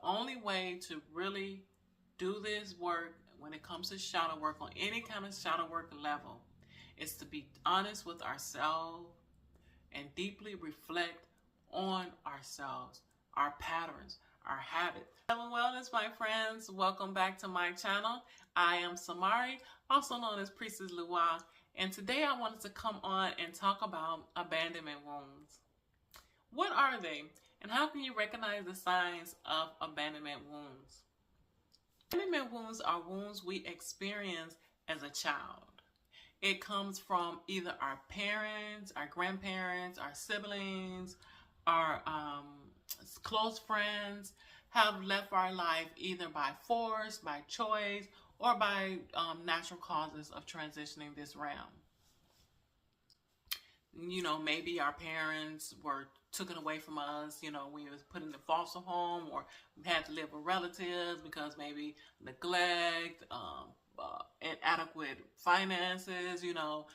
only way to really do this work when it comes to shadow work on any kind of shadow work level is to be honest with ourselves and deeply reflect on ourselves, our patterns, our habits. Hello wellness, my friends. Welcome back to my channel. I am Samari, also known as Priestess Lua, and today I wanted to come on and talk about abandonment wounds. What are they, and how can you recognize the signs of abandonment wounds? Abandonment wounds are wounds we experience as a child. It comes from either our parents, our grandparents, our siblings, our close friends have left our life either by force, by choice, or by natural causes of transitioning this realm. You know, maybe our parents were taken away from us, you know, we was put in the foster home, or had to live with relatives because maybe neglect, inadequate finances, you know,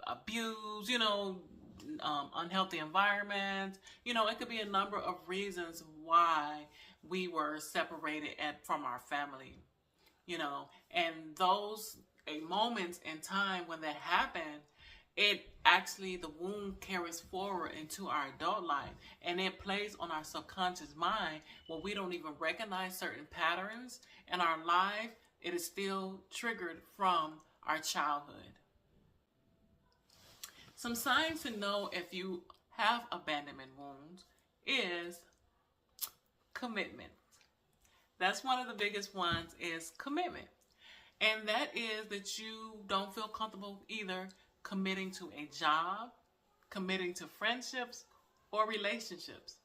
abuse, you know, unhealthy environment. You know, it could be a number of reasons why we were separated from our family, you know, and those moments in time when that happened, it actually, the wound carries forward into our adult life, and it plays on our subconscious mind when we don't even recognize certain patterns in our life. It is still triggered from our childhood. Some signs to know if you have abandonment wounds is commitment. That's one of the biggest ones, is commitment. And that is that you don't feel comfortable either committing to a job, committing to friendships, or relationships.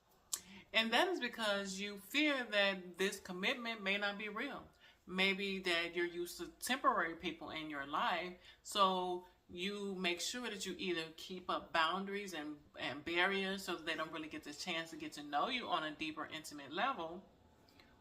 And that is because you fear that this commitment may not be real. Maybe that you're used to temporary people in your life, so you make sure that you either keep up boundaries and barriers so that they don't really get the chance to get to know you on a deeper, intimate level,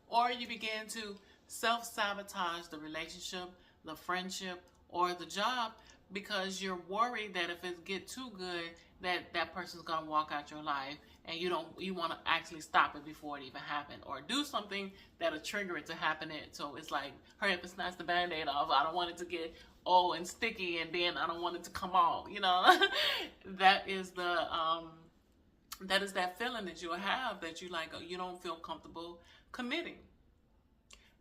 or you begin to self-sabotage the relationship, the friendship, or the job because you're worried that if it get too good, that person's gonna walk out your life, and you want to actually stop it before it even happened, or do something that'll trigger it to happen. So it's like, hurry up and snatch the band-aid off. I don't want it to get old and sticky, and then I don't want it to come off, you know. that is that feeling that you'll have, that you don't feel comfortable committing.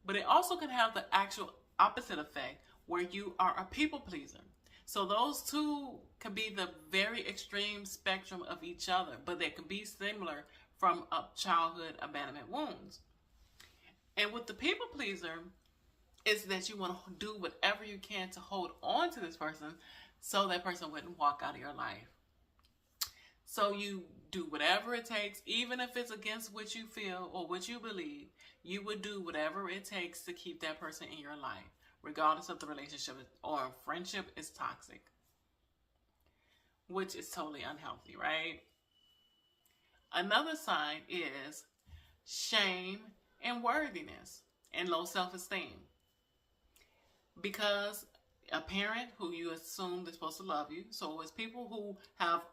But it also can have the actual opposite effect, where you are a people pleaser. So those two can be the very extreme spectrum of each other, but they can be similar from childhood abandonment wounds. And with the people pleaser, is that you want to do whatever you can to hold on to this person so that person wouldn't walk out of your life. So you do whatever it takes, even if it's against what you feel or what you believe, you would do whatever it takes to keep that person in your life, regardless of the relationship or friendship is toxic, which is totally unhealthy, right? Another sign is shame and worthiness and low self-esteem. Because a parent who you assume is supposed to love you, so it's people who have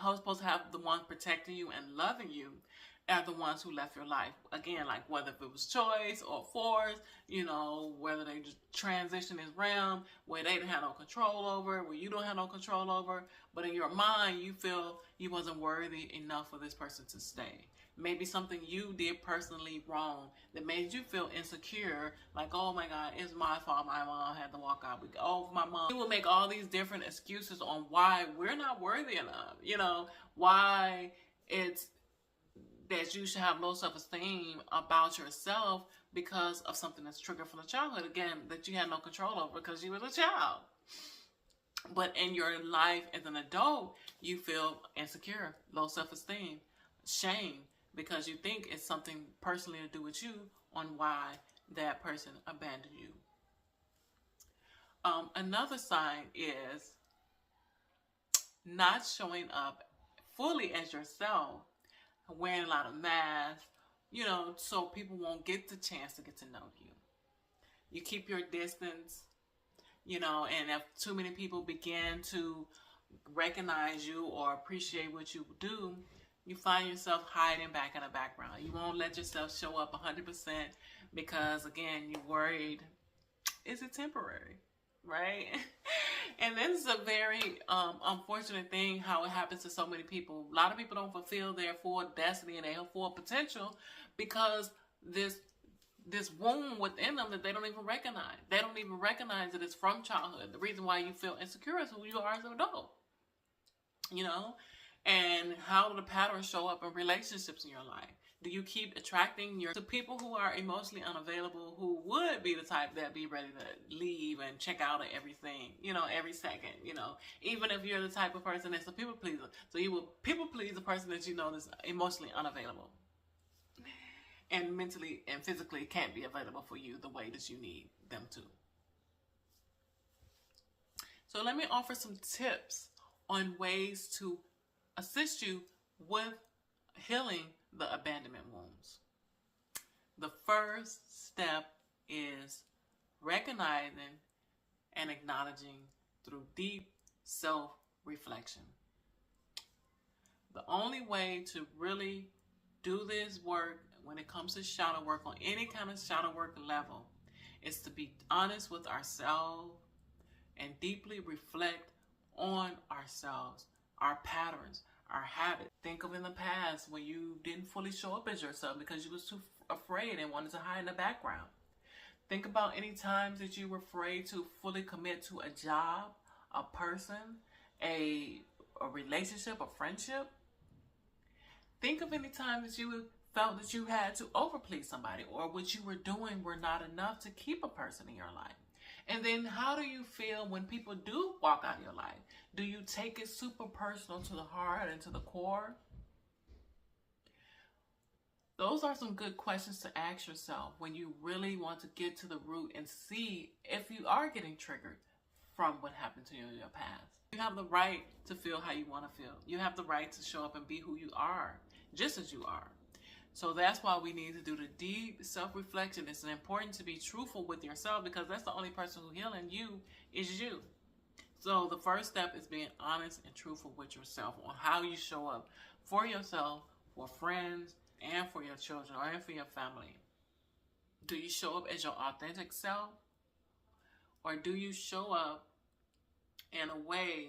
who's supposed to have the one protecting you and loving you, are the ones who left your life. Again, like whether if it was choice or force, you know, whether they just transition this realm where they didn't have no control over, where you don't have no control over, but in your mind you feel you wasn't worthy enough for this person to stay. Maybe something you did personally wrong that made you feel insecure, like, oh my God, it's my fault, my mom had to walk out. Oh, my mom. You will make all these different excuses on why we're not worthy enough, you know, why it's that you should have low self-esteem about yourself because of something that's triggered from the childhood, again, that you had no control over because you was a child. But in your life as an adult, you feel insecure, low self-esteem, shame, because you think it's something personally to do with you on why that person abandoned you. Another sign is not showing up fully as yourself, wearing a lot of masks, you know, so people won't get the chance to get to know you. You keep your distance, you know, and if too many people begin to recognize you or appreciate what you do, You find yourself hiding back in the background. You won't let yourself show up 100% because, again, you're worried, is it temporary? Right? And this is a very unfortunate thing how it happens to so many people. A lot of people don't fulfill their full destiny and their full potential because this wound within them that they don't even recognize. They don't even recognize that it's from childhood. The reason why you feel insecure is who you are as an adult. You know? And how do the patterns show up in relationships in your life? Do you keep attracting to people who are emotionally unavailable, who would be the type that be ready to leave and check out of everything, you know, every second, you know, even if you're the type of person that's a people pleaser. So you will people please a person that you know is emotionally unavailable and mentally and physically can't be available for you the way that you need them to. So let me offer some tips on ways to assist you with healing the abandonment wounds. The first step is recognizing and acknowledging through deep self-reflection. The only way to really do this work when it comes to shadow work on any kind of shadow work level is to be honest with ourselves and deeply reflect on ourselves, our patterns, our habits. Think of in the past when you didn't fully show up as yourself because you was too afraid and wanted to hide in the background. Think about any times that you were afraid to fully commit to a job, a person, a relationship, a friendship. Think of any time that you felt that you had to overplease somebody or what you were doing were not enough to keep a person in your life. And then how do you feel when people do walk out of your life? Do you take it super personal to the heart and to the core? Those are some good questions to ask yourself when you really want to get to the root and see if you are getting triggered from what happened to you in your past. You have the right to feel how you want to feel. You have the right to show up and be who you are, just as you are. So that's why we need to do the deep self-reflection. It's important to be truthful with yourself because that's the only person who's healing you is you. So the first step is being honest and truthful with yourself on how you show up for yourself, for friends, and for your children, and for your family. Do you show up as your authentic self? Or do you show up in a way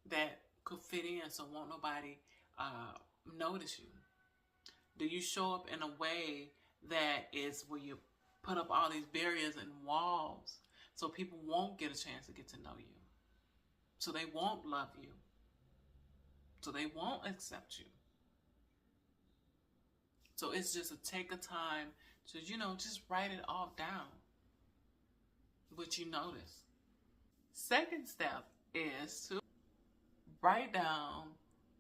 that could fit in so won't nobody notice you? Do you show up in a way that is where you put up all these barriers and walls so people won't get a chance to get to know you? So they won't love you. So they won't accept you. So it's just take a time to, just write it all down, what you notice. Second step is to write down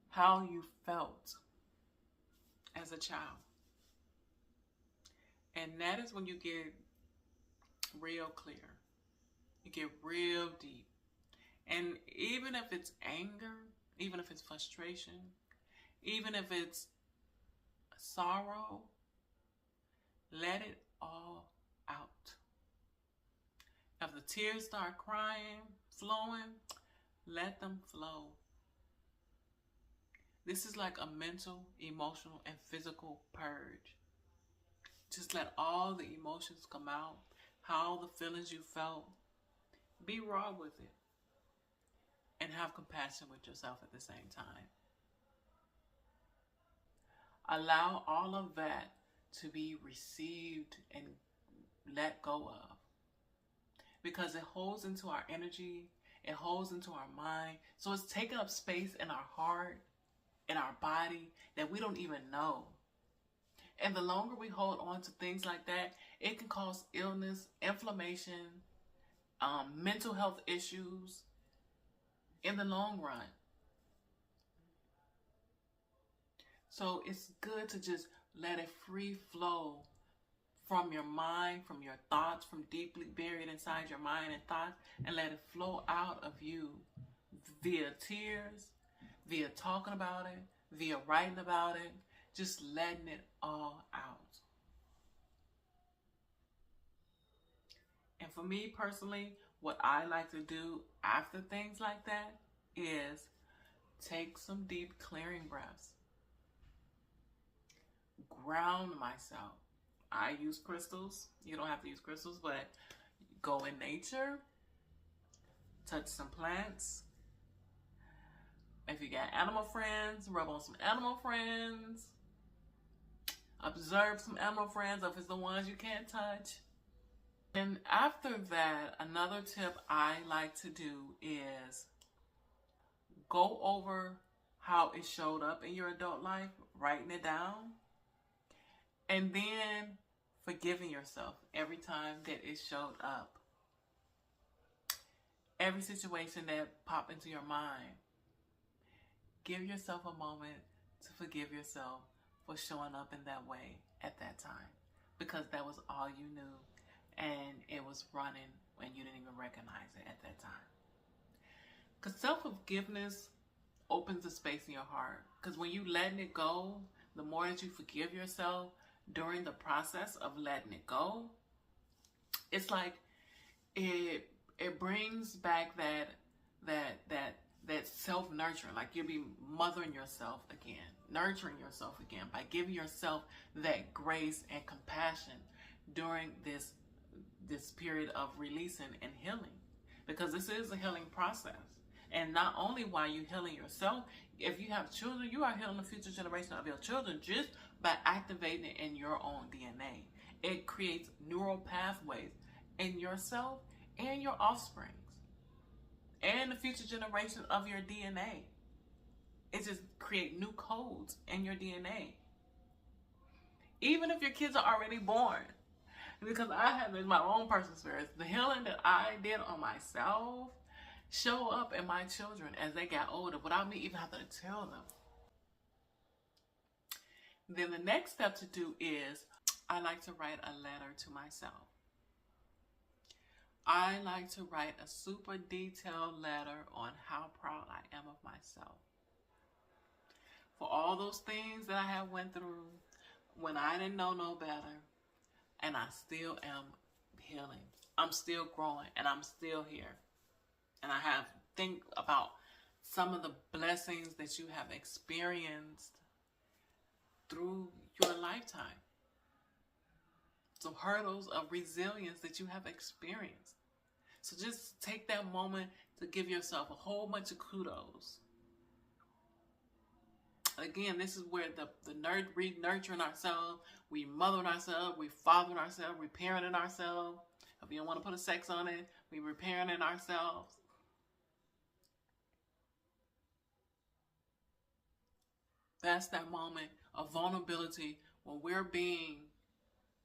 how you felt as a child. And that is when you get real clear. You get real deep. And even if it's anger, even if it's frustration, even if it's sorrow, let it all out. If the tears start crying, flowing, let them flow. This is like a mental, emotional, and physical purge. Just let all the emotions come out, how the feelings you felt. Be raw with it. And have compassion with yourself at the same time. Allow all of that to be received and let go of. Because it holds into our energy, it holds into our mind. So it's taking up space in our heart, in our body, that we don't even know. And the longer we hold on to things like that, it can cause illness, inflammation, mental health issues in the long run. So it's good to just let it free flow from your mind, from your thoughts, from deeply buried inside your mind and thoughts, and let it flow out of you via tears, via talking about it, via writing about it, just letting it all out. And for me personally, what I like to do after things like that is take some deep clearing breaths. ground myself. I use crystals. You don't have to use crystals, but go in nature, touch some plants. If you got animal friends, rub on some animal friends. Observe some animal friends if it's the ones you can't touch. And after that, another tip I like to do is go over how it showed up in your adult life, writing it down, and then forgiving yourself every time that it showed up. Every situation that popped into your mind, give yourself a moment to forgive yourself for showing up in that way at that time, because that was all you knew, and it was running when you didn't even recognize it at that time. Because self-forgiveness opens a space in your heart. Because when you letting it go, the more that you forgive yourself during the process of letting it go, it's like it brings back that self-nurturing, like you'll be mothering yourself again, nurturing yourself again by giving yourself that grace and compassion during this period of releasing and healing, because this is a healing process. And not only while you're healing yourself, if you have children, you are healing the future generation of your children just by activating it in your own DNA. It creates neural pathways in yourself and your offsprings and the future generation of your DNA. It just creates new codes in your DNA. Even if your kids are already born. Because I have in my own personal experience, the healing that I did on myself show up in my children as they got older without me even having to tell them. Then the next step to do is I like to write a letter to myself. I like to write a super detailed letter on how proud I am of myself. For all those things that I have went through when I didn't know no better, and I still am healing. I'm still growing, and I'm still here. And I have think about some of the blessings that you have experienced through your lifetime. Some hurdles of resilience that you have experienced. So just take that moment to give yourself a whole bunch of kudos. Again, this is where we nurturing ourselves, we mothering ourselves, we fathering ourselves, we parenting ourselves. If you don't want to put a sex on it, we reparenting ourselves. That's that moment of vulnerability when we're being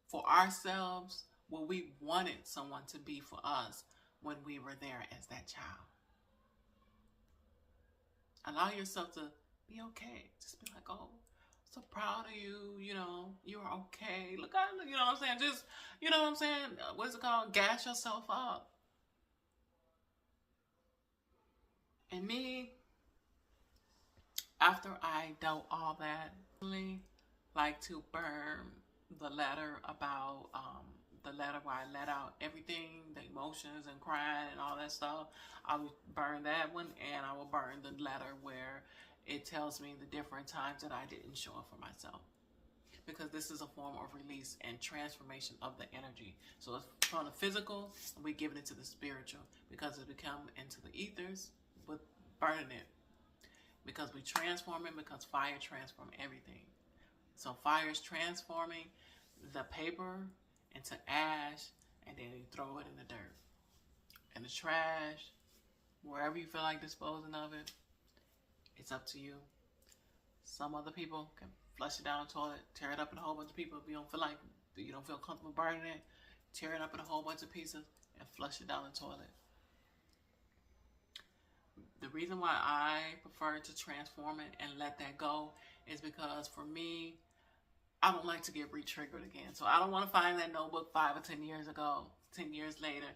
for ourselves what we wanted someone to be for us when we were there as that child. Allow yourself to be okay. Just be like, oh, so proud of you, you know, you're okay. Look, you know what I'm saying? Just, you know what I'm saying? What's it called? Gas yourself up. And me, after I do all that, I really like to burn the letter about, the letter where I let out everything, the emotions and crying and all that stuff. I would burn that one, and I will burn the letter where it tells me the different times that I didn't show up for myself. Because this is a form of release and transformation of the energy. So it's from the physical, we give it into the spiritual. Because it become into the ethers with burning it. Because we transform it, because fire transforms everything. So fire is transforming the paper into ash, and then you throw it in the dirt, in the trash, wherever you feel like disposing of it. It's up to you. Some other people can flush it down the toilet, tear it up in a whole bunch of people. If you don't feel comfortable burning it, tear it up in a whole bunch of pieces and flush it down the toilet. The reason why I prefer to transform it and let that go is because for me, I don't like to get re-triggered again. So I don't want to find that notebook 5 or 10 years ago, 10 years later,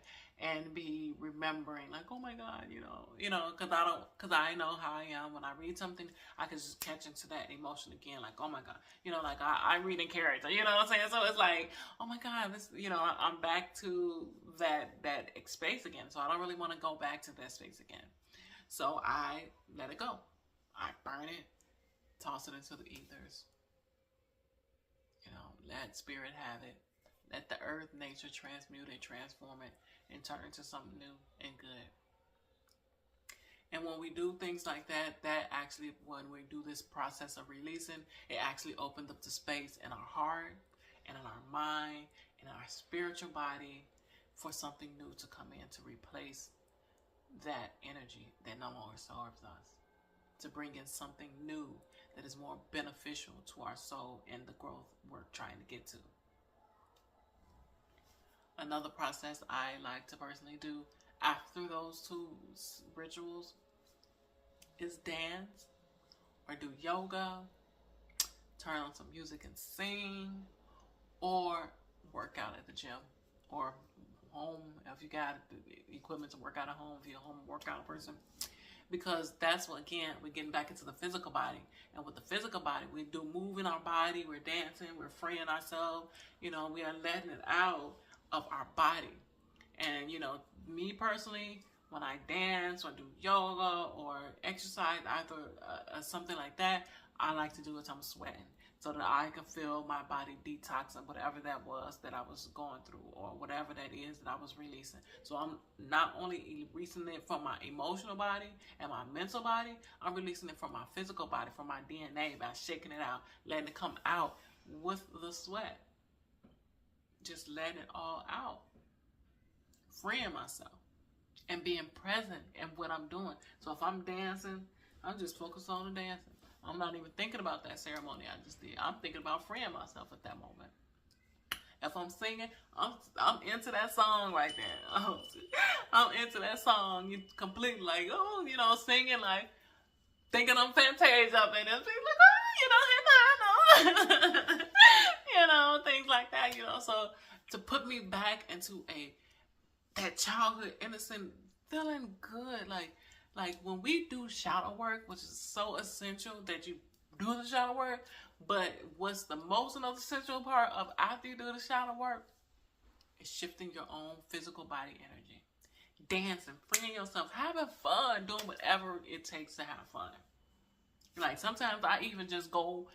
and be remembering like, oh my God, you know, because I know how I am. When I read something, I can just catch into that emotion again, like, oh my God, you know, like I read in character, you know what I'm saying? So it's like, oh my God, this, you know, I'm back to that space again. So I don't really want to go back to that space again. So I let it go. I burn it, toss it into the ethers. let spirit have it. Let the earth, nature transmute it, transform it, and turn it into something new and good. And when we do things like that, that actually, when we do this process of releasing, it actually opens up the space in our heart and in our mind and in our spiritual body for something new to come in to replace that energy that no longer serves us, to bring in something new that is more beneficial to our soul and the growth we're trying to get to. Another process I like to personally do after those two rituals is dance or do yoga, turn on some music and sing, or work out at the gym or home if you got the equipment to work out at home, if you're a home workout person. Because that's what, again, we're getting back into the physical body. And with the physical body, we do moving our body, we're dancing, we're freeing ourselves, we are letting it out of our body. And, me personally, when I dance or do yoga or exercise, either something like that, I like to do it I'm sweating, so that I can feel my body detoxing whatever that was that I was going through, or whatever that is that I was releasing. So I'm not only releasing it from my emotional body and my mental body, I'm releasing it from my physical body, from my DNA, by shaking it out, letting it come out with the sweat. Just letting it all out. Freeing myself and being present in what I'm doing. So if I'm dancing, I'm just focused on the dancing. I'm not even thinking about that ceremony I just did. I'm thinking about freeing myself at that moment. If I'm singing, I'm into that song right there. I'm into that song. You completely like, singing, like thinking I'm Fantasia up in this. Like, I know. Things like that. So to put me back into that childhood innocent feeling good, like when we do shadow work, which is so essential that you do the shadow work, but what's the most essential part of after you do the shadow work is shifting your own physical body energy, dancing, freeing yourself, having fun, doing whatever it takes to have fun. Like sometimes I even just go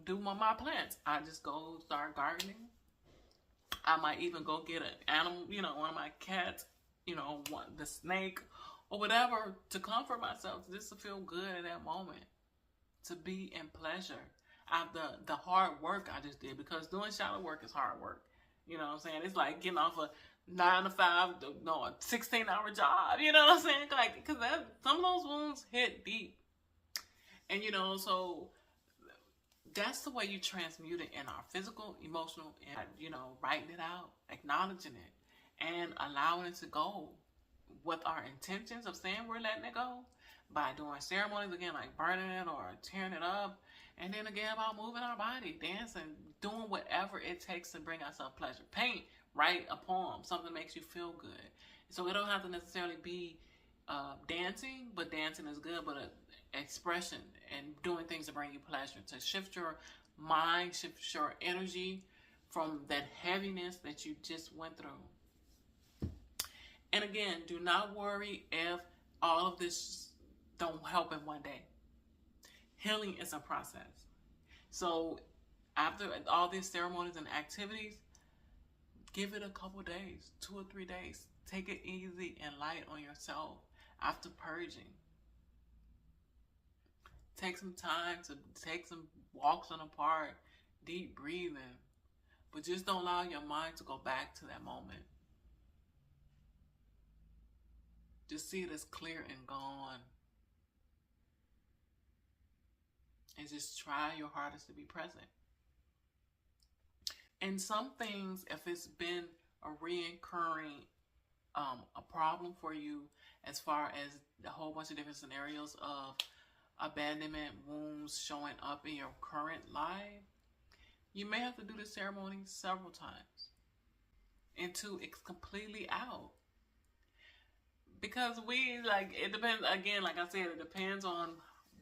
do my plants. I just go start gardening. I might even go get an animal, one of my cats, the snake or whatever, to comfort myself, just to feel good in that moment, to be in pleasure after the hard work I just did. Because doing shadow work is hard work. You know what I'm saying? It's like getting off a 9 to 5, a 16-hour job. You know what I'm saying? Like, because some of those wounds hit deep. And, so that's the way you transmute it in our physical, emotional, and, writing it out, acknowledging it, and allowing it to go with our intentions of saying we're letting it go, by doing ceremonies, again, like burning it or tearing it up, and then again about moving our body, dancing, doing whatever it takes to bring ourselves pleasure. Paint, write a poem, something that makes you feel good. So it don't have to necessarily be dancing, but dancing is good, but expression and doing things to bring you pleasure, to shift your mind, shift your energy from that heaviness that you just went through. And again, do not worry if all of this don't help in one day. Healing is a process. So after all these ceremonies and activities, give it a couple days, 2 or 3 days. Take it easy and light on yourself after purging. Take some time to take some walks in the park, deep breathing, but just don't allow your mind to go back to that moment. Just see it as clear and gone. And just try your hardest to be present. And some things, if it's been a reoccurring a problem for you, as far as a whole bunch of different scenarios of abandonment wounds showing up in your current life, you may have to do the ceremony several times until it's completely out. Because it depends, again, like I said, it depends on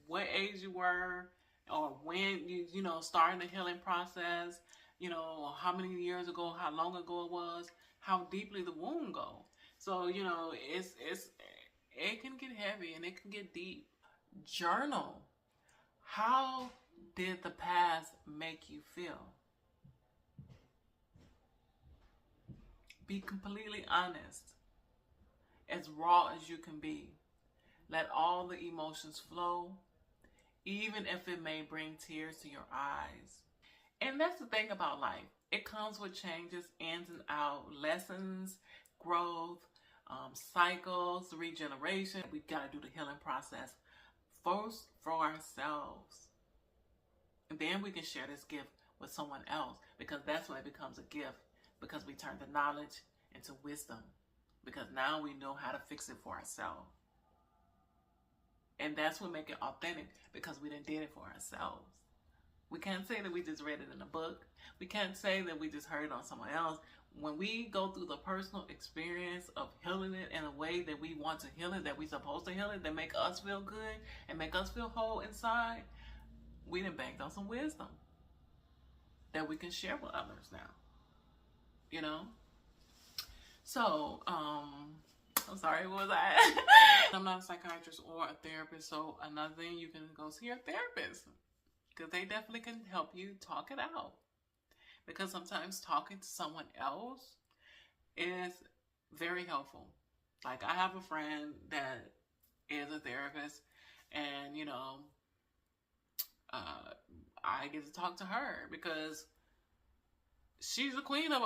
what age you were, or when you starting the healing process, how many years ago, how long ago it was, how deeply the wound go. So, it can get heavy and it can get deep. Journal. How did the past make you feel? Be completely honest, as raw as you can be. Let all the emotions flow, even if it may bring tears to your eyes. And that's the thing about life. It comes with changes, ins and out, lessons, growth, cycles, regeneration. We got to do the healing process first for ourselves. And then we can share this gift with someone else, because that's when it becomes a gift, because we turn the knowledge into wisdom, because now we know how to fix it for ourselves. And that's what makes it authentic, because we done did it for ourselves. We can't say that we just read it in a book. We can't say that we just heard it on someone else. When we go through the personal experience of healing it in a way that we want to heal it, that we're supposed to heal it, that make us feel good and make us feel whole inside, we done banked on some wisdom that we can share with others now. You know? So, I'm sorry, what was I? I'm not a psychiatrist or a therapist, so another thing, you can go see your therapist, because they definitely can help you talk it out. Because sometimes talking to someone else is very helpful. Like, I have a friend that is a therapist, and, you know, I get to talk to her because she's the queen of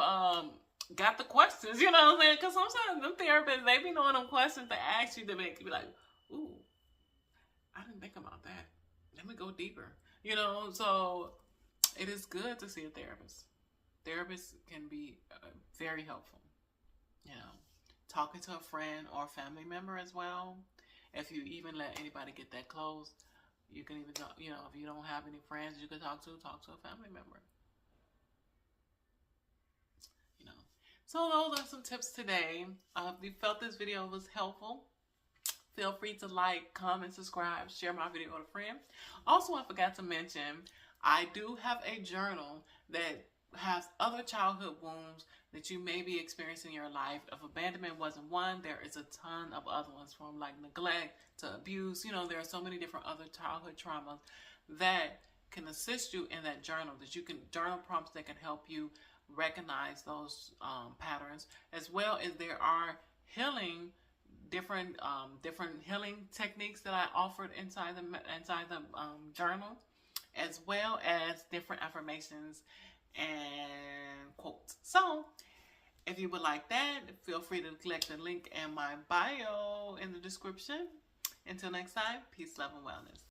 got the questions, you know what I'm saying? Because sometimes them therapists, they be knowing them questions to ask you to make you be like, ooh, I didn't think about that. Let me go deeper. You know, so it is good to see a therapist. Therapists can be very helpful. You know, talking to a friend or a family member as well. If you even let anybody get that close, you can even, you know, if you don't have any friends you can talk to a family member. You know, so those are some tips today. If you felt this video was helpful, feel free to like, comment, subscribe, share my video with a friend. Also, I forgot to mention, I do have a journal that has other childhood wounds that you may be experiencing in your life. If abandonment wasn't one, there is a ton of other ones, from like neglect to abuse. You know, there are so many different other childhood traumas that can assist you in that journal, that you can, journal prompts that can help you recognize those patterns, as well as there are healing, different healing techniques that I offered inside the journal, as well as different affirmations and quotes. So if you would like that, feel free to click the link in my bio in the description. Until next time, peace, love, and wellness.